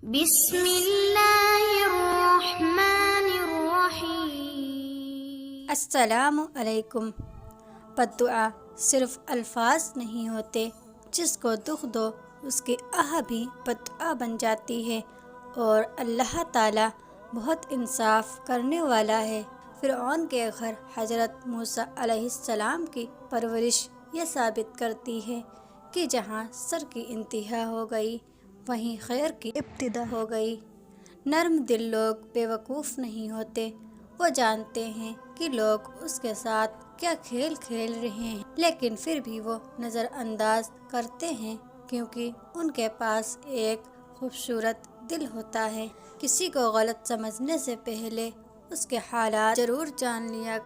بسم اللہ الرحمن الرحیم۔ السلام علیکم۔ بد دعا صرف الفاظ نہیں ہوتے، جس کو دکھ دو اس کی آہ بھی بد دعا بن جاتی ہے، اور اللہ تعالیٰ بہت انصاف کرنے والا ہے۔ فرعون کے گھر حضرت موسیٰ علیہ السلام کی پرورش یہ ثابت کرتی ہے کہ جہاں شر کی انتہا ہو گئی وہیں خیر کی ابتدا ہو گئی۔ نرم دل لوگ بے وقوف نہیں ہوتے، وہ جانتے ہیں کہ لوگ اس کے ساتھ کیا کھیل کھیل رہے ہیں، لیکن پھر بھی وہ نظر انداز کرتے ہیں کیونکہ ان کے پاس ایک خوبصورت دل ہوتا ہے۔ کسی کو غلط سمجھنے سے پہلے اس کے حالات ضرور جان لیا۔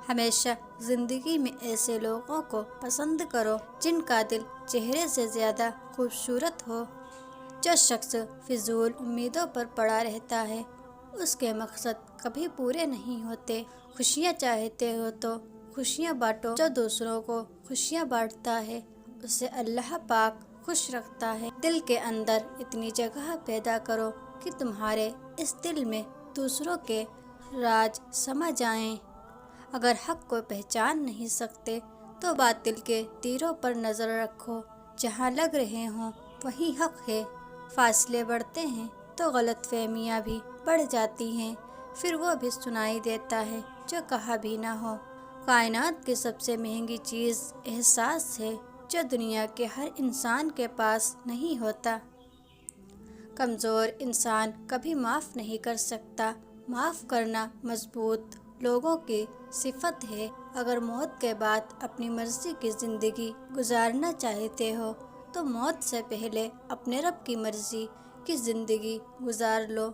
ہمیشہ زندگی میں ایسے لوگوں کو پسند کرو جن کا دل چہرے سے زیادہ خوبصورت ہو۔ جو شخص فضول امیدوں پر پڑا رہتا ہے اس کے مقصد کبھی پورے نہیں ہوتے۔ خوشیاں چاہتے ہو تو خوشیاں بانٹو۔ جو دوسروں کو خوشیاں بانٹتا ہے اسے اللہ پاک خوش رکھتا ہے۔ دل کے اندر اتنی جگہ پیدا کرو کہ تمہارے اس دل میں دوسروں کے راز سما جائیں۔ اگر حق کو پہچان نہیں سکتے تو باطل کے تیروں پر نظر رکھو، جہاں لگ رہے ہوں وہیں حق ہے۔ فاصلے بڑھتے ہیں تو غلط فہمیاں بھی بڑھ جاتی ہیں، پھر وہ بھی سنائی دیتا ہے جو کہا بھی نہ ہو۔ کائنات کی سب سے مہنگی چیز احساس ہے، جو دنیا کے ہر انسان کے پاس نہیں ہوتا۔ کمزور انسان کبھی معاف نہیں کر سکتا۔ معاف کرنا مضبوط لوگوں کی صفت ہے۔ اگر موت کے بعد اپنی مرضی کی زندگی گزارنا چاہتے ہو تو موت سے پہلے اپنے رب کی مرضی کی زندگی گزار لو۔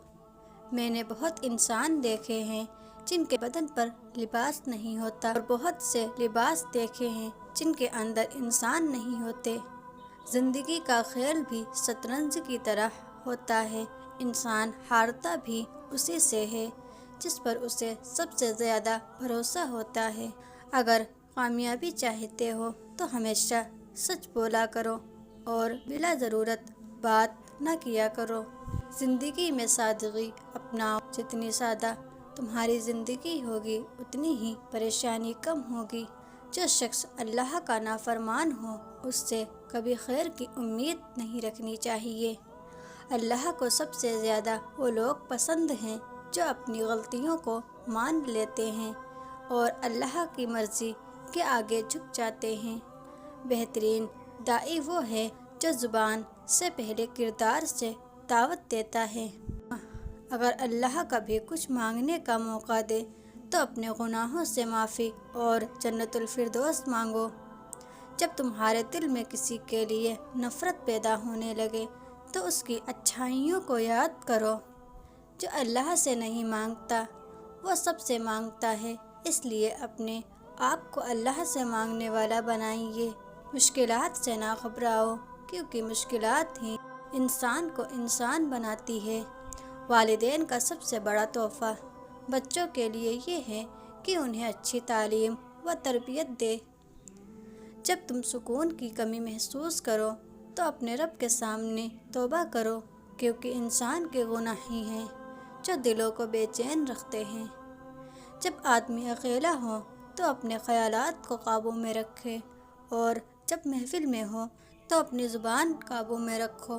میں نے بہت انسان دیکھے ہیں جن کے بدن پر لباس نہیں ہوتا، اور بہت سے لباس دیکھے ہیں جن کے اندر انسان نہیں ہوتے۔ زندگی کا کھیل بھی شطرنج کی طرح ہوتا ہے۔ انسان ہارتا بھی اسی سے ہے جس پر اسے سب سے زیادہ بھروسہ ہوتا ہے۔ اگر کامیابی چاہتے ہو تو ہمیشہ سچ بولا کرو اور بلا ضرورت بات نہ کیا کرو۔ زندگی میں سادگی اپناؤ۔ جتنی سادہ تمہاری زندگی ہوگی اتنی ہی پریشانی کم ہوگی۔ جو شخص اللہ کا نافرمان ہو اس سے کبھی خیر کی امید نہیں رکھنی چاہیے۔ اللہ کو سب سے زیادہ وہ لوگ پسند ہیں جو اپنی غلطیوں کو مان لیتے ہیں اور اللہ کی مرضی کے آگے جھک جاتے ہیں۔ بہترین داعی وہ ہے جو زبان سے پہلے کردار سے دعوت دیتا ہے۔ اگر اللہ کبھی کچھ مانگنے کا موقع دے تو اپنے گناہوں سے معافی اور جنت الفردوس مانگو۔ جب تمہارے دل میں کسی کے لیے نفرت پیدا ہونے لگے تو اس کی اچھائیوں کو یاد کرو۔ جو اللہ سے نہیں مانگتا وہ سب سے مانگتا ہے، اس لیے اپنے آپ کو اللہ سے مانگنے والا بنائیے۔ مشکلات سے نہ گھبراؤ کیونکہ مشکلات ہی انسان کو انسان بناتی ہے۔ والدین کا سب سے بڑا تحفہ بچوں کے لیے یہ ہے کہ انہیں اچھی تعلیم و تربیت دے۔ جب تم سکون کی کمی محسوس کرو تو اپنے رب کے سامنے توبہ کرو، کیونکہ انسان کے گناہ ہی ہیں جو دلوں کو بے چین رکھتے ہیں۔ جب آدمی اکیلا ہو تو اپنے خیالات کو قابو میں رکھے، اور جب محفل میں ہو تو اپنی زبان قابو میں رکھو۔